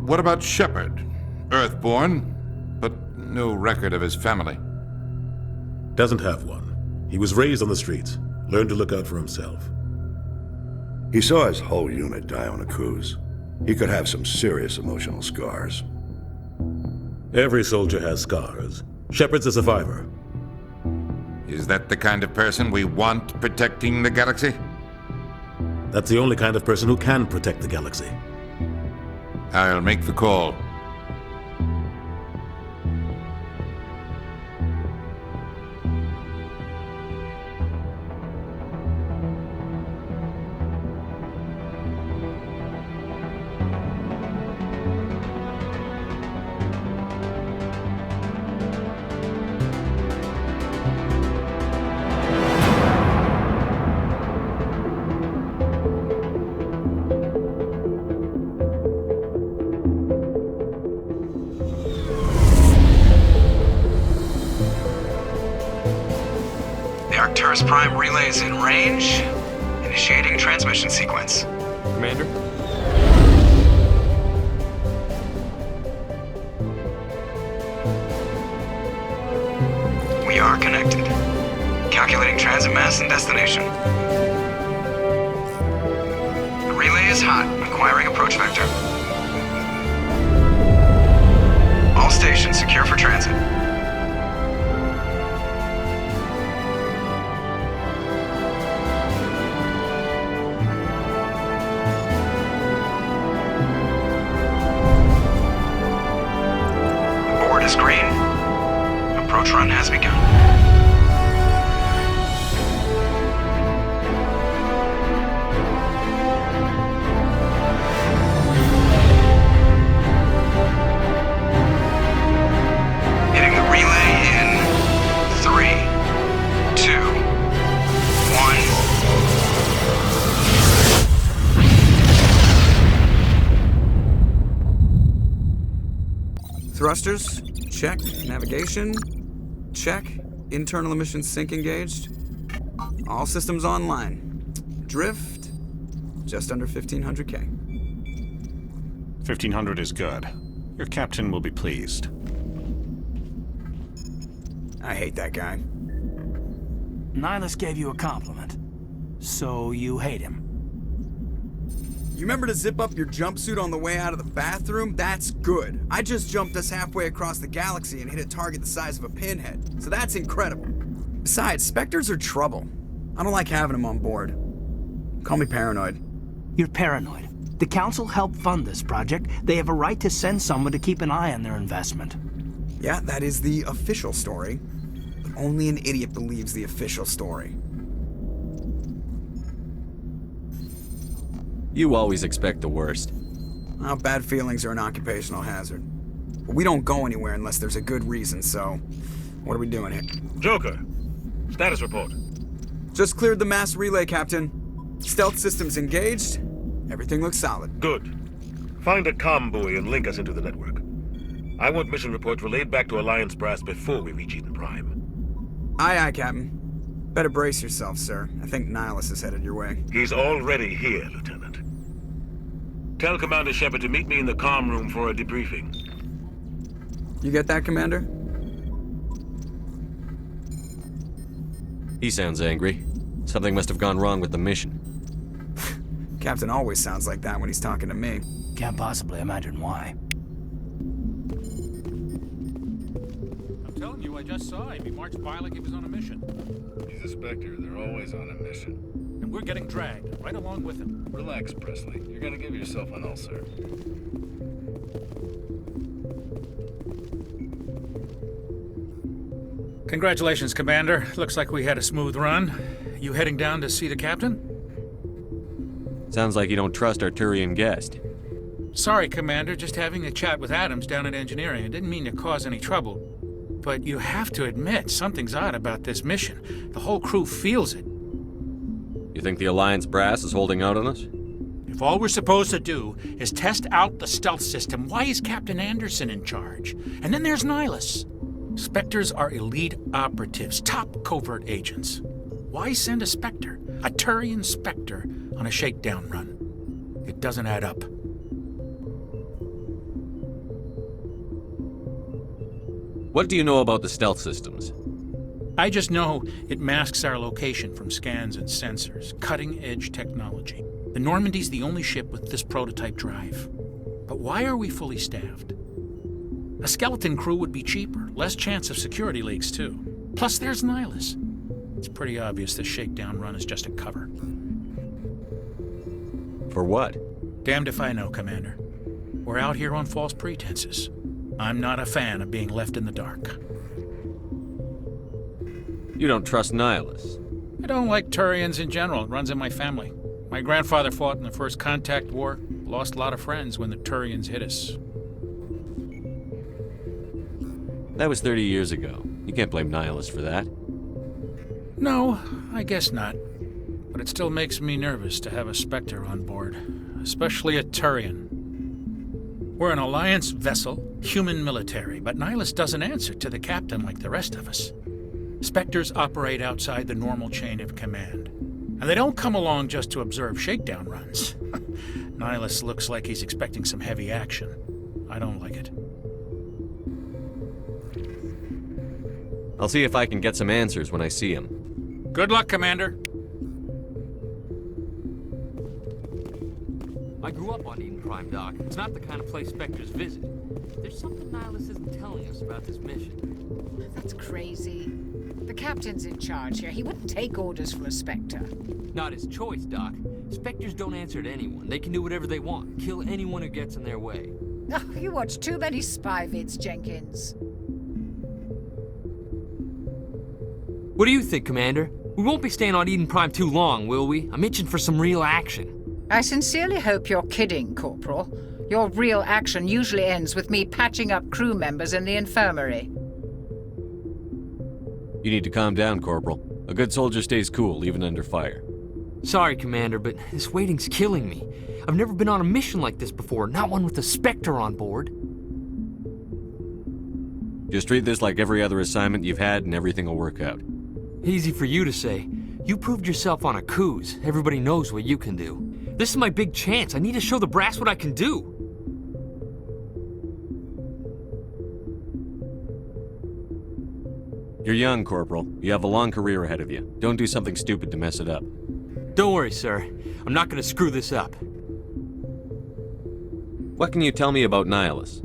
What about Shephard? Earthborn, but no record of his family. Doesn't have one. He was raised on the streets. Learned to look out for himself. He saw his whole unit die on a cruise. He could have some serious emotional scars. Every soldier has scars. Shepherd's a survivor. Is that the kind of person we want protecting the galaxy? That's the only kind of person who can protect the galaxy. I'll make the call. Prime relay is in range. Initiating transmission sequence. Commander? We are connected. Calculating transit mass and destination. The relay is hot. Acquiring approach vector. All stations secure for transit. Green. Approach run has begun. Hitting the relay in 3, 2, 1. Thrusters. Check. Navigation. Check. Internal emissions sync engaged. All systems online. Drift. Just under 1,500K. 1,500 is good. Your captain will be pleased. I hate that guy. Nihlus gave you a compliment. So you hate him. You remember to zip up your jumpsuit on the way out of the bathroom? That's good. I just jumped us halfway across the galaxy and hit a target the size of a pinhead. So that's incredible. Besides, Spectres are trouble. I don't like having them on board. Call me paranoid. You're paranoid. The Council helped fund this project. They have a right to send someone to keep an eye on their investment. Yeah, that is the official story. But only an idiot believes the official story. You always expect the worst. Well, bad feelings are an occupational hazard. But we don't go anywhere unless there's a good reason, so what are we doing here? Joker, status report. Just cleared the mass relay, Captain. Stealth systems engaged. Everything looks solid. Good. Find a comm buoy and link us into the network. I want mission reports relayed back to Alliance Brass before we reach Eden Prime. Aye, aye, Captain. Better brace yourself, sir. I think Nihlus is headed your way. He's already here, Lieutenant. Tell Commander Shephard to meet me in the comm room for a debriefing. You get that, Commander? He sounds angry. Something must have gone wrong with the mission. Captain always sounds like that when he's talking to me. Can't possibly imagine why. I'm telling you, I just saw him. He marched by like he was on a mission. He's a Spectre. They're always on a mission. And we're getting dragged, right along with him. Relax, Pressley. You're gonna give yourself an ulcer. Congratulations, Commander. Looks like we had a smooth run. You heading down to see the captain? Sounds like you don't trust our Turian guest. Sorry, Commander. Just having a chat with Adams down at engineering. I didn't mean to cause any trouble. But you have to admit, something's odd about this mission. The whole crew feels it. You think the Alliance brass is holding out on us? If all we're supposed to do is test out the stealth system, why is Captain Anderson in charge? And then there's Nihlus. Spectres are elite operatives, top covert agents. Why send a Spectre, a Turian Spectre, on a shakedown run? It doesn't add up. What do you know about the stealth systems? I just know it masks our location from scans and sensors. Cutting-edge technology. The Normandy's the only ship with this prototype drive. But why are we fully staffed? A skeleton crew would be cheaper, less chance of security leaks too. Plus there's Nihlus. It's pretty obvious this shakedown run is just a cover. For what? Damned if I know, Commander. We're out here on false pretenses. I'm not a fan of being left in the dark. You don't trust Nihlus? I don't like Turians in general. It runs in my family. My grandfather fought in the First Contact War. Lost a lot of friends when the Turians hit us. That was 30 years ago. You can't blame Nihlus for that. No, I guess not. But it still makes me nervous to have a Spectre on board. Especially a Turian. We're an Alliance vessel, human military, but Nihlus doesn't answer to the captain like the rest of us. Spectres operate outside the normal chain of command. And they don't come along just to observe shakedown runs. Nihlus looks like he's expecting some heavy action. I don't like it. I'll see if I can get some answers when I see him. Good luck, Commander. I grew up on Eden Prime, Doc. It's not the kind of place Spectres visit. There's something Nihlus isn't telling us about this mission. That's crazy. The captain's in charge here. He wouldn't take orders from a Spectre. Not his choice, Doc. Spectres don't answer to anyone. They can do whatever they want. Kill anyone who gets in their way. Oh, you watch too many spy vids, Jenkins. What do you think, Commander? We won't be staying on Eden Prime too long, will we? I'm itching for some real action. I sincerely hope you're kidding, Corporal. Your real action usually ends with me patching up crew members in the infirmary. You need to calm down, Corporal. A good soldier stays cool, even under fire. Sorry, Commander, but this waiting's killing me. I've never been on a mission like this before, not one with a Spectre on board. Just treat this like every other assignment you've had and everything will work out. Easy for you to say. You proved yourself on a cruise. Everybody knows what you can do. This is my big chance. I need to show the brass what I can do. You're young, Corporal. You have a long career ahead of you. Don't do something stupid to mess it up. Don't worry, sir. I'm not gonna screw this up. What can you tell me about Nihlus?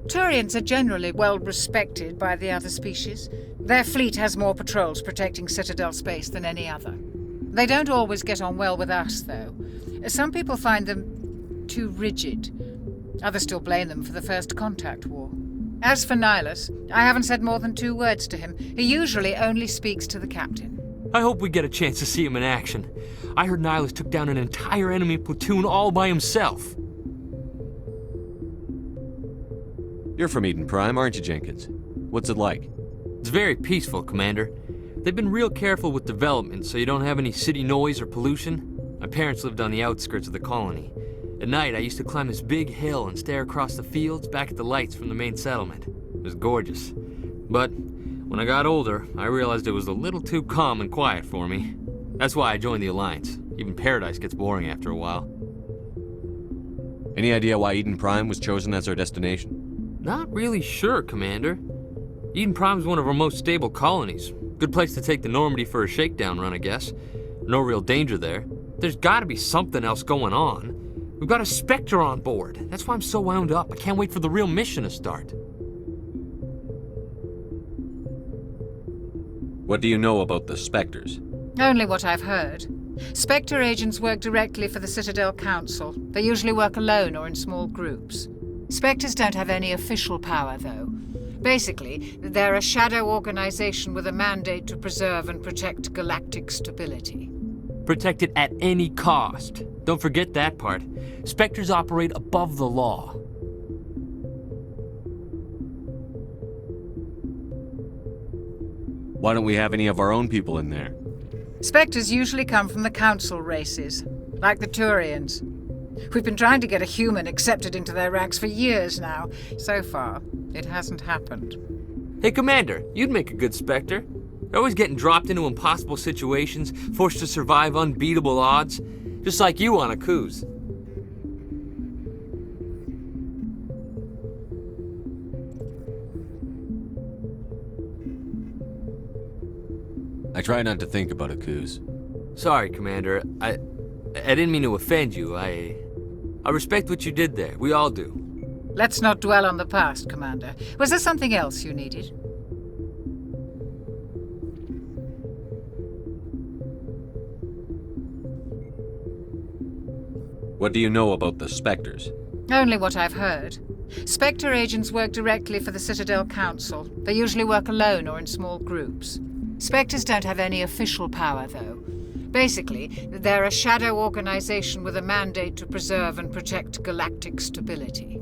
Turians are generally well respected by the other species. Their fleet has more patrols protecting Citadel space than any other. They don't always get on well with us, though. Some people find them too rigid. Others still blame them for the First Contact War. As for Nihlus, I haven't said more than 2 words to him. He usually only speaks to the captain. I hope we get a chance to see him in action. I heard Nihlus took down an entire enemy platoon all by himself. You're from Eden Prime, aren't you, Jenkins? What's it like? It's very peaceful, Commander. They've been real careful with development, so you don't have any city noise or pollution. My parents lived on the outskirts of the colony. At night, I used to climb this big hill and stare across the fields back at the lights from the main settlement. It was gorgeous. But when I got older, I realized it was a little too calm and quiet for me. That's why I joined the Alliance. Even Paradise gets boring after a while. Any idea why Eden Prime was chosen as our destination? Not really sure, Commander. Eden Prime's one of our most stable colonies. Good place to take the Normandy for a shakedown run, I guess. No real danger there. There's gotta be something else going on. We've got a Spectre on board. That's why I'm so wound up. I can't wait for the real mission to start. What do you know about the Spectres? Only what I've heard. Spectre agents work directly for the Citadel Council. They usually work alone or in small groups. Spectres don't have any official power, though. Basically, they're a shadow organization with a mandate to preserve and protect galactic stability. Protect it at any cost. Don't forget that part. Spectres operate above the law. Why don't we have any of our own people in there? Spectres usually come from the Council races, like the Turians. We've been trying to get a human accepted into their ranks for years now. So far, it hasn't happened. Hey, Commander, you'd make a good Spectre. You're always getting dropped into impossible situations, forced to survive unbeatable odds. Just like you on a cruise. I try not to think about Akuz. Sorry, Commander. I didn't mean to offend you. I respect what you did there. We all do. Let's not dwell on the past, Commander. Was there something else you needed? What do you know about the Spectres? Only what I've heard. Spectre agents work directly for the Citadel Council. They usually work alone or in small groups. Spectres don't have any official power, though. Basically, they're a shadow organization with a mandate to preserve and protect galactic stability.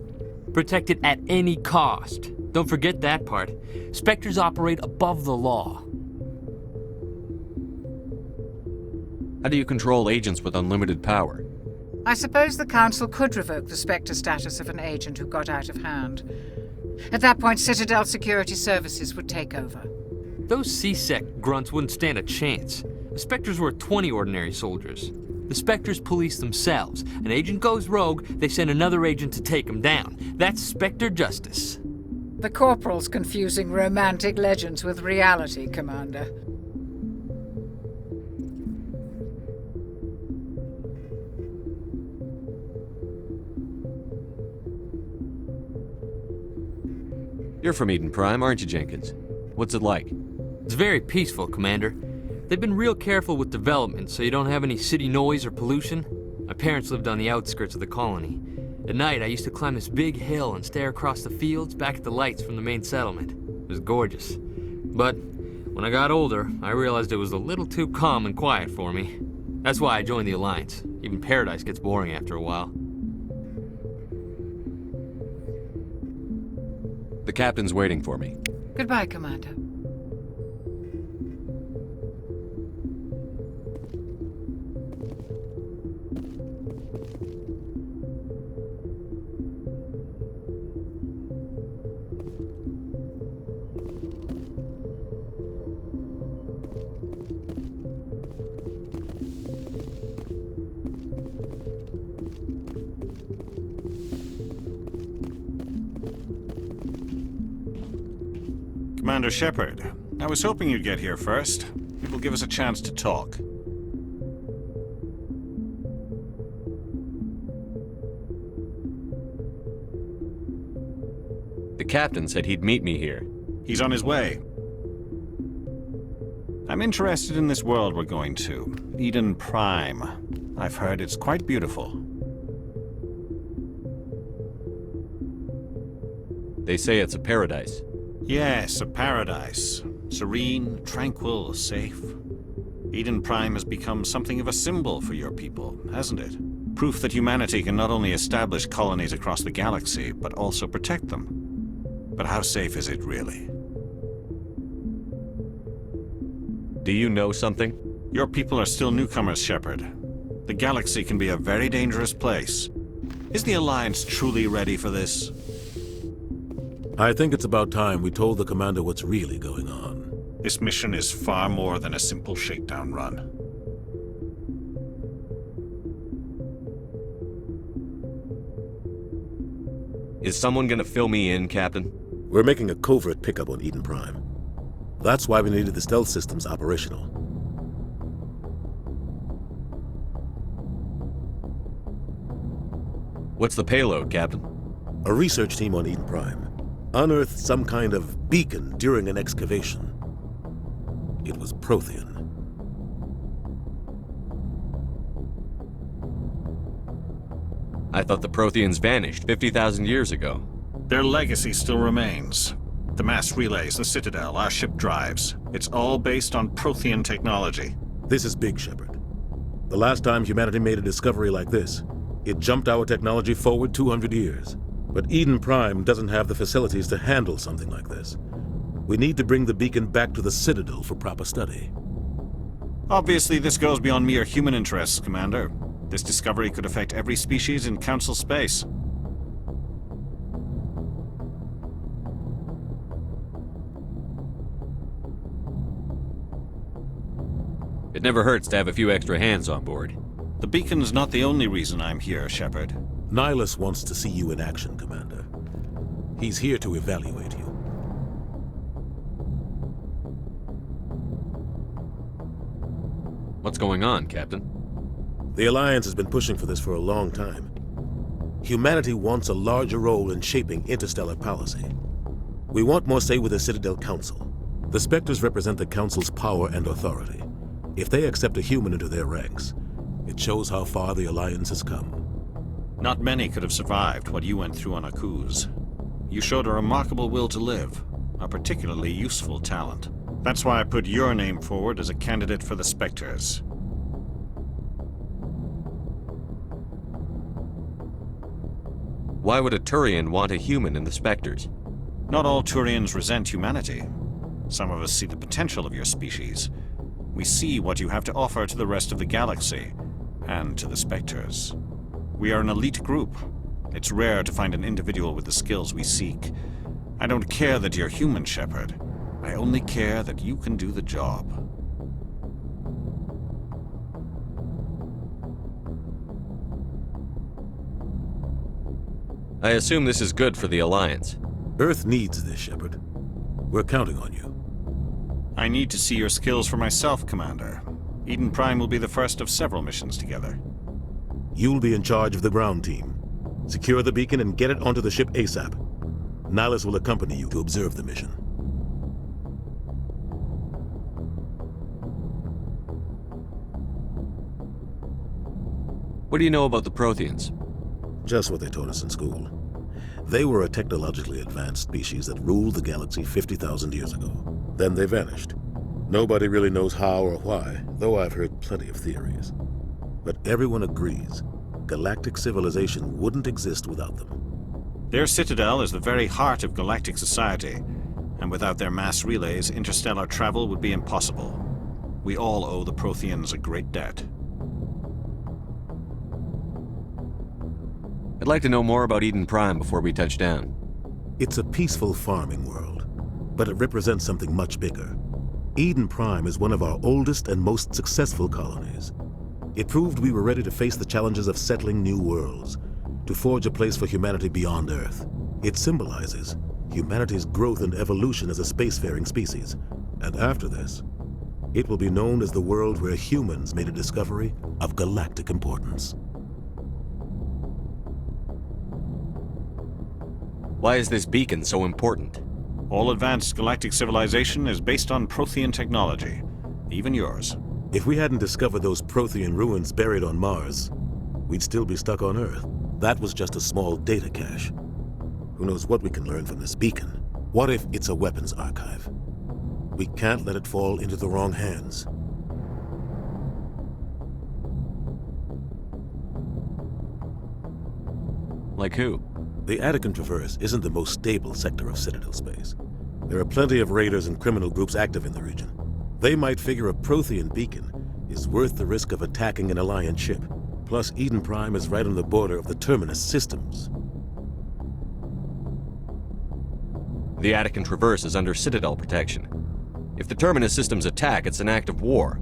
Protect it at any cost. Don't forget that part. Spectres operate above the law. How do you control agents with unlimited power? I suppose the Council could revoke the Spectre status of an agent who got out of hand. At that point, Citadel Security Services would take over. Those C-Sec grunts wouldn't stand a chance. The Spectres were 20 ordinary soldiers. The Spectres police themselves. An agent goes rogue, they send another agent to take him down. That's Spectre justice. The Corporal's confusing romantic legends with reality, Commander. You're from Eden Prime, aren't you, Jenkins? What's it like? It's very peaceful, Commander. They've been real careful with development so you don't have any city noise or pollution. My parents lived on the outskirts of the colony. At night, I used to climb this big hill and stare across the fields back at the lights from the main settlement. It was gorgeous. But when I got older, I realized it was a little too calm and quiet for me. That's why I joined the Alliance. Even Paradise gets boring after a while. The captain's waiting for me. Goodbye, Commander. Commander Shephard, I was hoping you'd get here first. It will give us a chance to talk. The captain said he'd meet me here. He's on his way. I'm interested in this world we're going to, Eden Prime. I've heard it's quite beautiful. They say it's a paradise. Yes, a paradise. Serene, tranquil, safe. Eden Prime has become something of a symbol for your people, hasn't it? Proof that humanity can not only establish colonies across the galaxy, but also protect them. But how safe is it really? Do you know something? Your people are still newcomers, Shephard. The galaxy can be a very dangerous place. Is the Alliance truly ready for this? I think it's about time we told the Commander what's really going on. This mission is far more than a simple shakedown run. Is someone gonna fill me in, Captain? We're making a covert pickup on Eden Prime. That's why we needed the stealth systems operational. What's the payload, Captain? A research team on Eden Prime unearthed some kind of beacon during an excavation. It was Prothean. I thought the Protheans vanished 50,000 years ago. Their legacy still remains. The mass relays, the Citadel, our ship drives. It's all based on Prothean technology. This is big, Shephard. The last time humanity made a discovery like this, it jumped our technology forward 200 years. But Eden Prime doesn't have the facilities to handle something like this. We need to bring the beacon back to the Citadel for proper study. Obviously, this goes beyond mere human interests, Commander. This discovery could affect every species in Council space. It never hurts to have a few extra hands on board. The beacon's not the only reason I'm here, Shephard. Nihlus wants to see you in action, Commander. He's here to evaluate you. What's going on, Captain? The Alliance has been pushing for this for a long time. Humanity wants a larger role in shaping interstellar policy. We want more say with the Citadel Council. The Spectres represent the Council's power and authority. If they accept a human into their ranks, it shows how far the Alliance has come. Not many could have survived what you went through on Chakwas. You showed a remarkable will to live, a particularly useful talent. That's why I put your name forward as a candidate for the Spectres. Why would a Turian want a human in the Spectres? Not all Turians resent humanity. Some of us see the potential of your species. We see what you have to offer to the rest of the galaxy, and to the Spectres. We are an elite group. It's rare to find an individual with the skills we seek. I don't care that you're human, Shephard. I only care that you can do the job. I assume this is good for the Alliance. Earth needs this, Shephard. We're counting on you. I need to see your skills for myself, Commander. Eden Prime will be the first of several missions together. You'll be in charge of the ground team. Secure the beacon and get it onto the ship ASAP. Nihlus will accompany you to observe the mission. What do you know about the Protheans? Just what they taught us in school. They were a technologically advanced species that ruled the galaxy 50,000 years ago. Then they vanished. Nobody really knows how or why, though I've heard plenty of theories. But everyone agrees, galactic civilization wouldn't exist without them. Their citadel is the very heart of galactic society, and without their mass relays, interstellar travel would be impossible. We all owe the Protheans a great debt. I'd like to know more about Eden Prime before we touch down. It's a peaceful farming world, but it represents something much bigger. Eden Prime is one of our oldest and most successful colonies. It proved we were ready to face the challenges of settling new worlds, to forge a place for humanity beyond Earth. It symbolizes humanity's growth and evolution as a spacefaring species. And after this, it will be known as the world where humans made a discovery of galactic importance. Why is this beacon so important? All advanced galactic civilization is based on Prothean technology, even yours. If we hadn't discovered those Prothean ruins buried on Mars, we'd still be stuck on Earth. That was just a small data cache. Who knows what we can learn from this beacon? What if it's a weapons archive? We can't let it fall into the wrong hands. Like who? The Attican Traverse isn't the most stable sector of Citadel space. There are plenty of raiders and criminal groups active in the region. They might figure a Prothean beacon is worth the risk of attacking an Alliance ship. Plus, Eden Prime is right on the border of the Terminus systems. The Attican Traverse is under Citadel protection. If the Terminus systems attack, it's an act of war.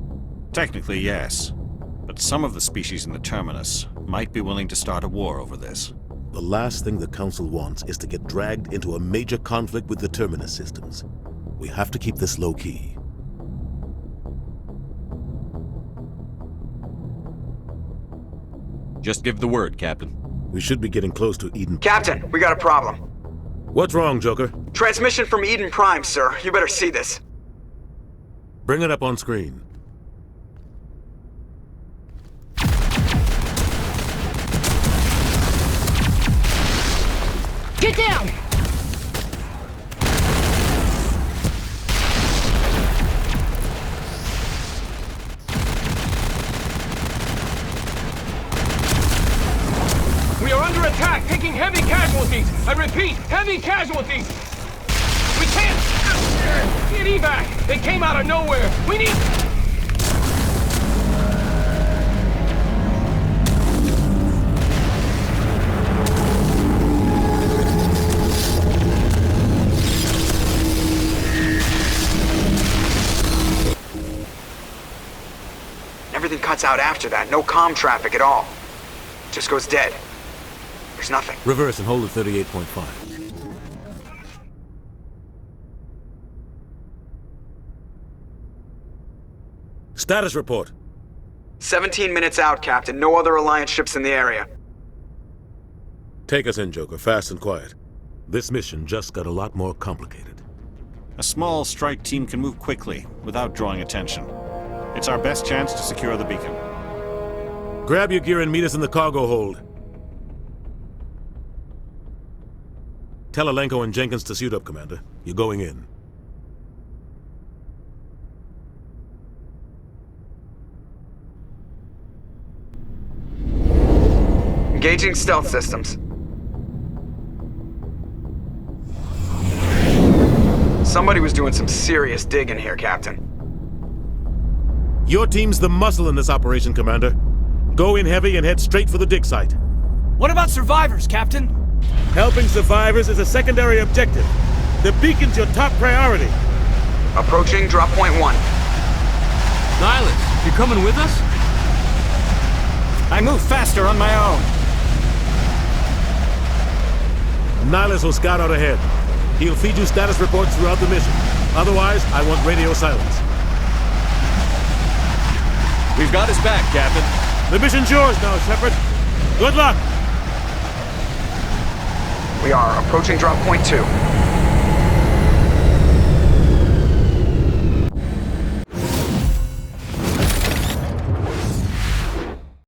Technically, yes. But some of the species in the Terminus might be willing to start a war over this. The last thing the Council wants is to get dragged into a major conflict with the Terminus systems. We have to keep this low-key. Just give the word, Captain. We should be getting close to Eden. Captain, we got a problem. What's wrong, Joker? Transmission from Eden Prime, sir. You better see this. Bring it up on screen. Get down! We are under attack, taking heavy casualties. I repeat, heavy casualties. We can't get evac. They came out of nowhere. We need... Everything cuts out after that. No comm traffic at all. Just goes dead. There's nothing. Reverse and hold at 38.5. Status report. 17 minutes out, Captain. No other Alliance ships in the area. Take us in, Joker, fast and quiet. This mission just got a lot more complicated. A small strike team can move quickly, without drawing attention. It's our best chance to secure the beacon. Grab your gear and meet us in the cargo hold. Tell Alenko and Jenkins to suit up, Commander. You're going in. Engaging stealth systems. Somebody was doing some serious digging here, Captain. Your team's the muscle in this operation, Commander. Go in heavy and head straight for the dig site. What about survivors, Captain? Helping survivors is a secondary objective. The beacon's your top priority. Approaching drop point 1. Nihlus, you coming with us? I move faster on my own. Nihlus will scout out ahead. He'll feed you status reports throughout the mission. Otherwise, I want radio silence. We've got his back, Captain. The mission's yours now, Shephard. Good luck! We are approaching drop point 2.